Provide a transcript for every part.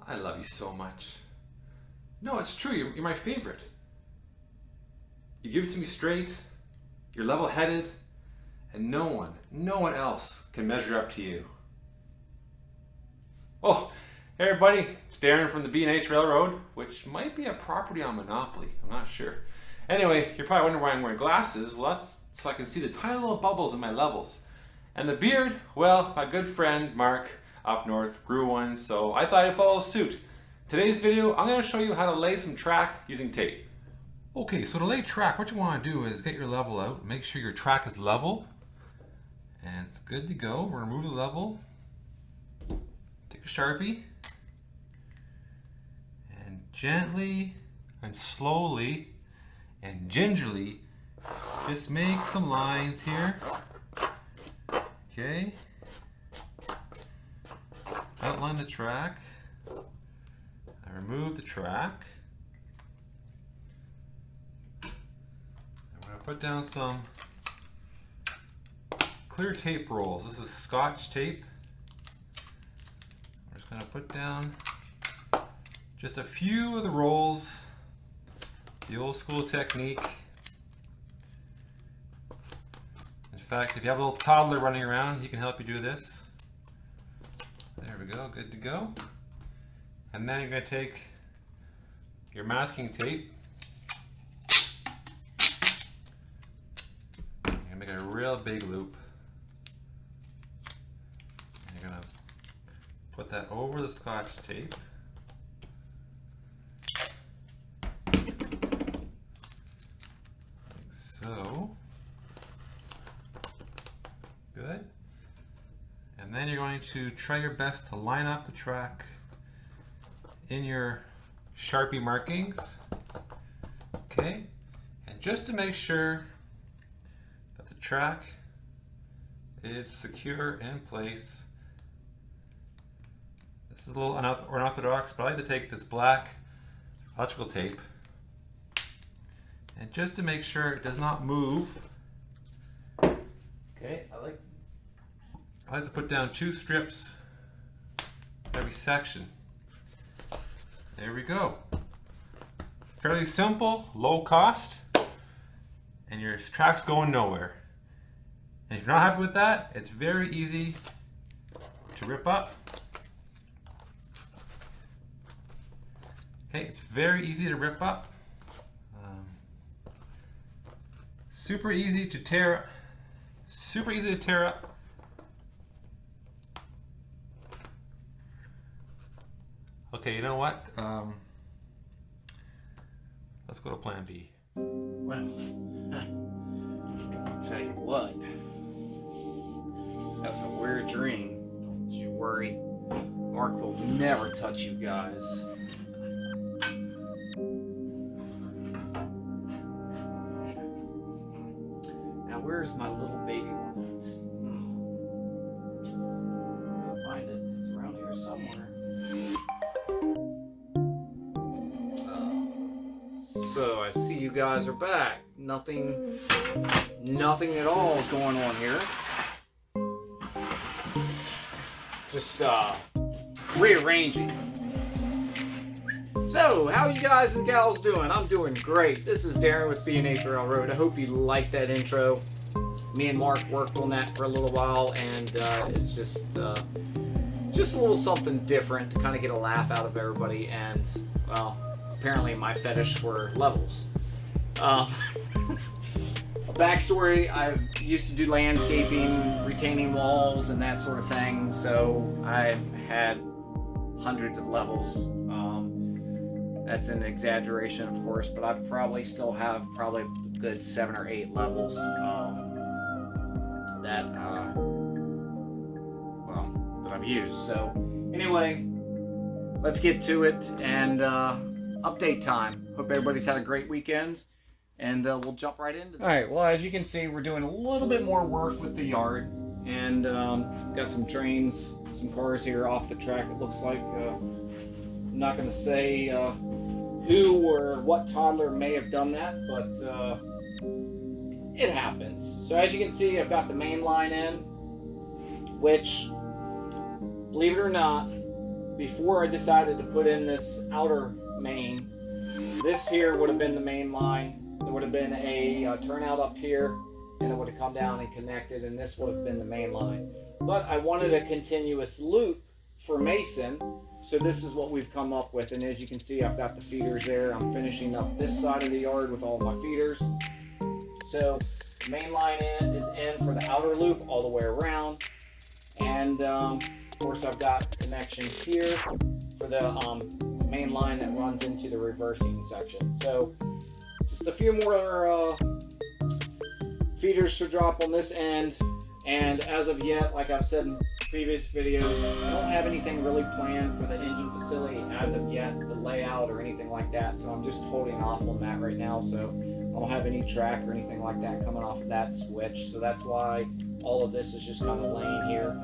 I love you so much. No, it's true. You're my favorite. You give it to me straight. You're level-headed. And no one else can measure up to you. Oh, hey everybody. It's Darren from the B&H Railroad, which might be a property on Monopoly. I'm not sure. Anyway, you're probably wondering why I'm wearing glasses. Well, that's so I can see the tiny little bubbles in my levels. And the beard, well, my good friend Mark up north grew one, so I thought I'd follow suit. Today's video, I'm going to show you how to lay some track using tape. Okay, so to lay track, what you want to do is get your level out, make sure your track is level, and it's good to go. We're going to remove the level, take a Sharpie, and gently and slowly and gingerly just make some lines here. Okay, outline the track. I remove the track. I'm going to put down some clear tape rolls. This is Scotch tape. We're just going to put down just a few of the rolls, the old school technique. In fact, if you have a little toddler running around, he can help you do this. There we go, good to go. And then you're going to take your masking tape. You're going to make a real big loop. And you're going to put that over the Scotch tape. Like so. Good. And then you're going to try your best to line up the track in your Sharpie markings. Okay. And just to make sure that the track is secure in place, this is a little unorthodox, but I like to take this black electrical tape and just to make sure it does not move. Okay, I like to put down 2 strips every section. There we go. Fairly simple, low cost, and your track's going nowhere. And if you're not happy with that, it's very easy to rip up. Okay, it's very easy to rip up. Super easy to tear. Super easy to tear up. Okay, you know what? Let's go to plan B. Well, I'll tell you what. That was a weird dream. Don't you worry. Mark will never touch you guys. Now, where's my little baby one? I'll find it. It's around here somewhere. So I see you guys are back. Nothing at all is going on here. Just rearranging. So, how you guys and gals doing? I'm doing great. This is Darren with B&H Railroad. I hope you liked that intro. Me and Mark worked on that for a little while, and it's just a little something different to kind of get a laugh out of everybody. And well, apparently my fetish for levels. A backstory: I used to do landscaping, retaining walls, and that sort of thing. So I've had hundreds of levels. That's an exaggeration, of course, but I probably still have probably a good 7 or 8 levels that I've used. So anyway, let's get to it and update time. Hope everybody's had a great weekend, and we'll jump right into it. All right. Well, as you can see, we're doing a little bit more work with the yard, and got some trains, some cars here off the track. It looks like. I'm not going to say who or what toddler may have done that, but it happens. So as you can see, I've got the main line in, which, believe it or not, before I decided to put in this outer main, this here would have been the main line. There would have been a turnout up here, and it would have come down and connected, and this would have been the main line. But I wanted a continuous loop for Mason, so this is what we've come up with. And as you can see, I've got the feeders there. I'm finishing up this side of the yard with all my feeders. So main line is in for the outer loop all the way around, and of course I've got connection here for the main line that runs into the reversing section. So just a few more feeders to drop on this end, and as of yet, like I've said in previous videos, I don't have anything really planned for the engine facility as of yet, the layout or anything like that, so I'm just holding off on that right now. So I don't have any track or anything like that coming off of that switch, so that's why all of this is just kind of laying here.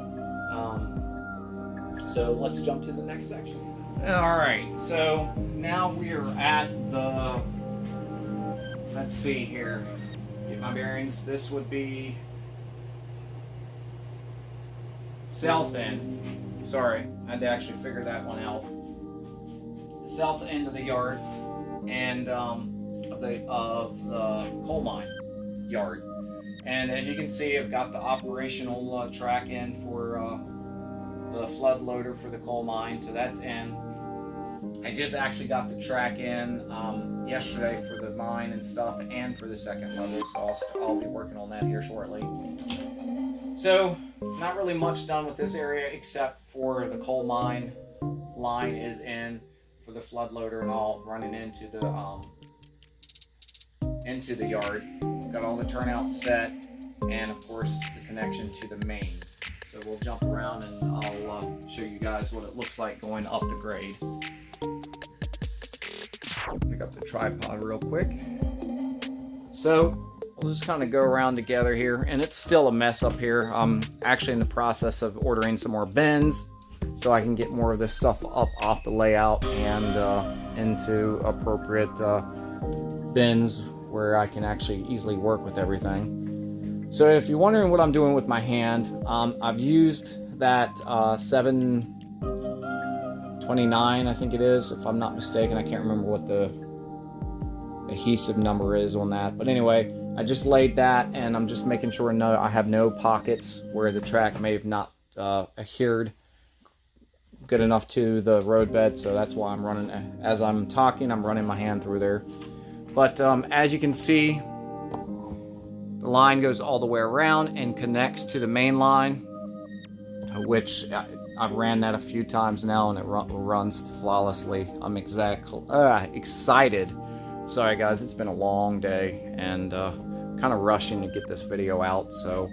So let's jump to the next section. Alright, so now we are at the, let's see here, get my bearings. This would be south end. Sorry, I had to actually figure that one out. South end of the yard, and of the coal mine yard. And as you can see, I've got the operational track in for the flood loader for the coal mine, so that's in. I just actually got the track in yesterday for the mine and stuff, and for the second level, so I'll be working on that here shortly. So not really much done with this area except for the coal mine line is in for the flood loader and all running into the yard. Got all the turnout set, and of course the connection to the main. So we'll jump around and I'll show you guys what it looks like going up the grade. Pick up the tripod real quick. So we'll just kind of go around together here, and it's still a mess up here. I'm actually in the process of ordering some more bins so I can get more of this stuff up off the layout and into appropriate bins where I can actually easily work with everything. So if you're wondering what I'm doing with my hand, I've used that 729, I think it is, if I'm not mistaken. I can't remember what the adhesive number is on that, but anyway, I just laid that, and I'm just making sure I have no pockets where the track may have not adhered good enough to the roadbed. So that's why I'm running, as I'm talking, I'm running my hand through there. But as you can see, the line goes all the way around and connects to the main line, which I've ran that a few times now, and it runs flawlessly. I'm excited. Sorry guys, it's been a long day, and kind of rushing to get this video out, so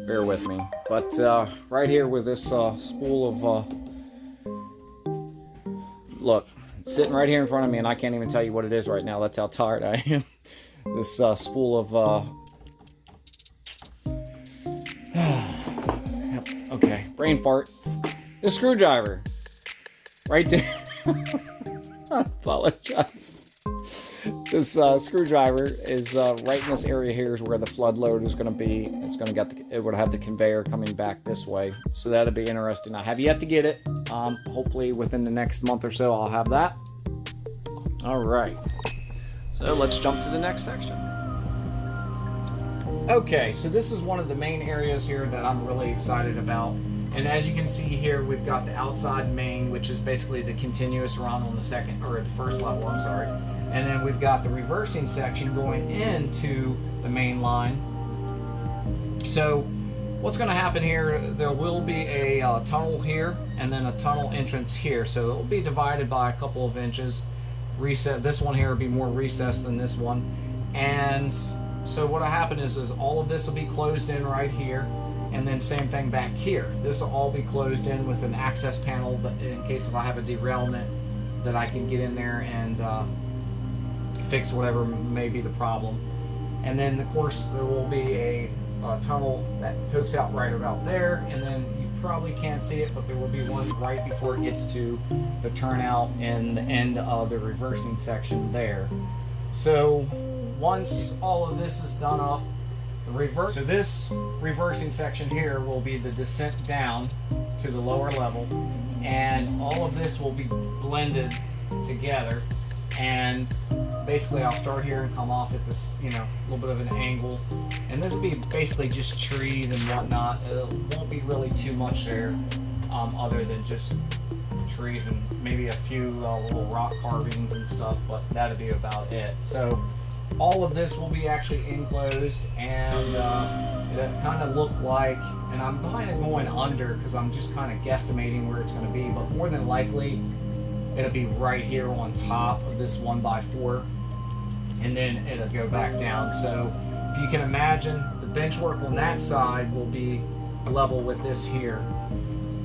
bear with me. But right here with this spool of look, it's sitting right here in front of me, and I can't even tell you what it is right now. That's how tired I am. This spool of okay, brain fart. The screwdriver right there. I apologize. This screwdriver is right in this area here is where the flood load is going to be. It's going to get it would have the conveyor coming back this way, so that'll be interesting. I have yet to get it. Hopefully within the next month or so I'll have that. All right, so let's jump to the next section. Okay, so this is one of the main areas here that I'm really excited about. And as you can see here, we've got the outside main, which is basically the continuous run on the second, or the first level, I'm sorry. And then we've got the reversing section going into the main line. So what's going to happen here, there will be a tunnel here, and then a tunnel entrance here. So it will be divided by a couple of inches. This one here will be more recessed than this one. And so what will happen is all of this will be closed in right here. And then same thing back here. This will all be closed in with an access panel, but in case if I have a derailment, that I can get in there and fix whatever may be the problem. And then of course there will be a tunnel that pokes out right about there, and then you probably can't see it, but there will be one right before it gets to the turnout and the end of the reversing section there. So once all of this is done up, so this reversing section here will be the descent down to the lower level, and all of this will be blended together. And basically I'll start here and come off at this, you know, a little bit of an angle, and this will be basically just trees and whatnot. It won't be really too much there, other than just trees and maybe a few little rock carvings and stuff, but that'll be about it. So all of this will be actually enclosed, and it kind of look like, and I'm kind of going under because I'm just kind of guesstimating where it's going to be, but more than likely it'll be right here on top of this 1x4, and then it'll go back down. So if you can imagine, the bench work on that side will be level with this here,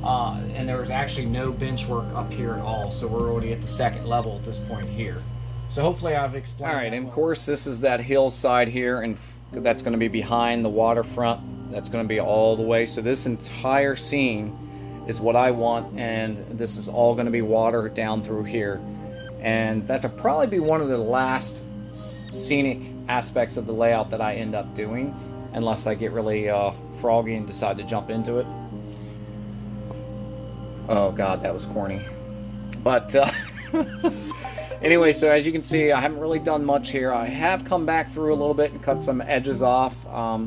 and there's actually no bench work up here at all, so we're already at the second level at this point here. So hopefully I've explained. All right, and of course this is that hillside here, and that's going to be behind the waterfront. That's going to be all the way. So this entire scene is what I want, and this is all going to be water down through here, and that'll probably be one of the last scenic aspects of the layout that I end up doing, unless I get really froggy and decide to jump into it. Oh god, that was corny. But anyway, so as you can see, I haven't really done much here. I have come back through a little bit and cut some edges off,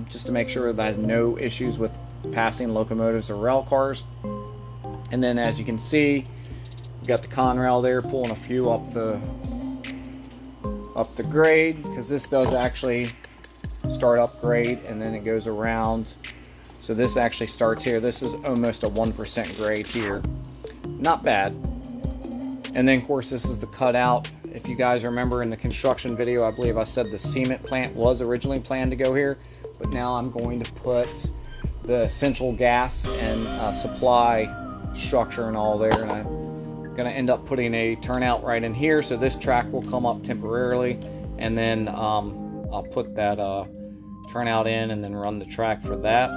just to make sure that I had no issues with passing locomotives or rail cars. And then as you can see, you got the Conrail there pulling a few up the grade, because this does actually start up grade and then it goes around. So this actually starts here. This is almost a 1% grade here. Not bad. And then of course this is the cutout. If you guys remember in the construction video, I believe I said the cement plant was originally planned to go here, but now I'm going to put the central gas and supply structure and all there, and I'm gonna end up putting a turnout right in here, so this track will come up temporarily, and then I'll put that turnout in and then run the track for that.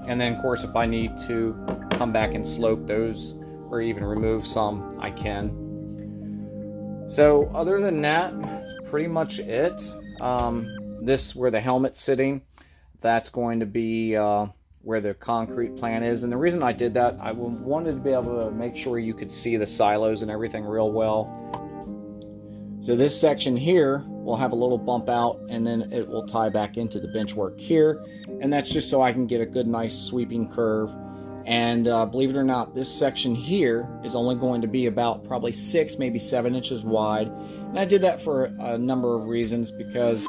And then of course if I need to come back and slope those or even remove some, I can. So other than that, that's pretty much it. This, where the helmet's sitting, that's going to be where the concrete plant is. And the reason I did that, I wanted to be able to make sure you could see the silos and everything real well. So this section here will have a little bump out, and then it will tie back into the bench work here. And that's just so I can get a good, nice sweeping curve. And believe it or not, this section here is only going to be about probably 6, maybe 7 inches wide. And I did that for a number of reasons, because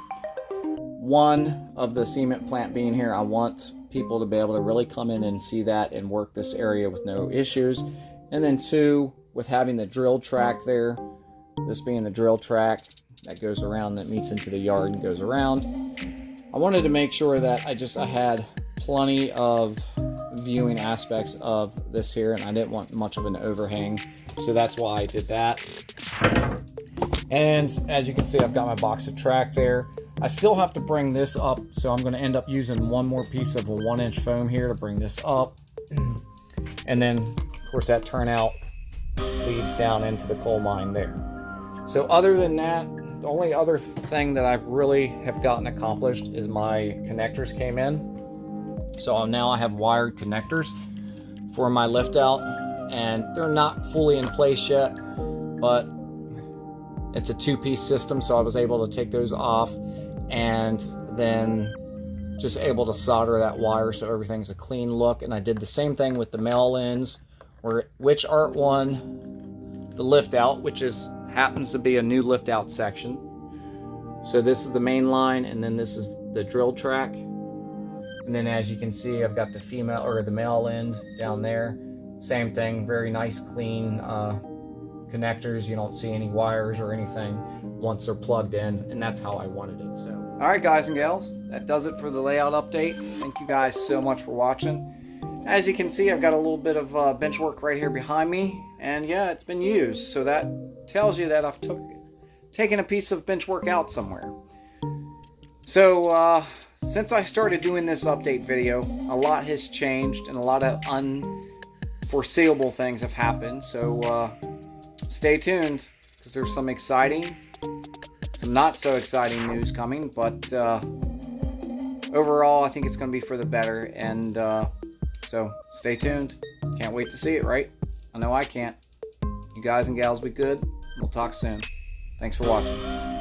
one of the cement plant being here, I want people to be able to really come in and see that and work this area with no issues. And then 2, with having the drill track there, this being the drill track that goes around, that meets into the yard and goes around, I wanted to make sure that I had plenty of viewing aspects of this here, and I didn't want much of an overhang, so that's why I did that. And as you can see, I've got my box of track there. I still have to bring this up, so I'm going to end up using one more piece of a 1-inch foam here to bring this up. And then of course that turnout leads down into the coal mine there. So other than that, the only other thing that I really have gotten accomplished is my connectors came in. So now I have wired connectors for my lift out, and they're not fully in place yet, but it's a 2-piece system, so I was able to take those off and then just able to solder that wire so everything's a clean look. And I did the same thing with the male ends, which aren't on the lift out, which happens to be a new lift out section. So this is the main line, and then this is the drill track. And then as you can see, I've got the male end down there. Same thing, very nice, clean connectors. You don't see any wires or anything once they're plugged in, and that's how I wanted it. So, all right, guys and gals, that does it for the layout update. Thank you guys so much for watching. As you can see, I've got a little bit of bench work right here behind me, and yeah, it's been used. So that tells you that I've taken a piece of bench work out somewhere. So since I started doing this update video, a lot has changed and a lot of unforeseeable things have happened. So stay tuned, because there's some exciting, some not so exciting news coming, but overall I think it's going to be for the better. And so stay tuned. Can't wait to see it, right? I know I can't. You guys and gals be good. We'll talk soon. Thanks for watching.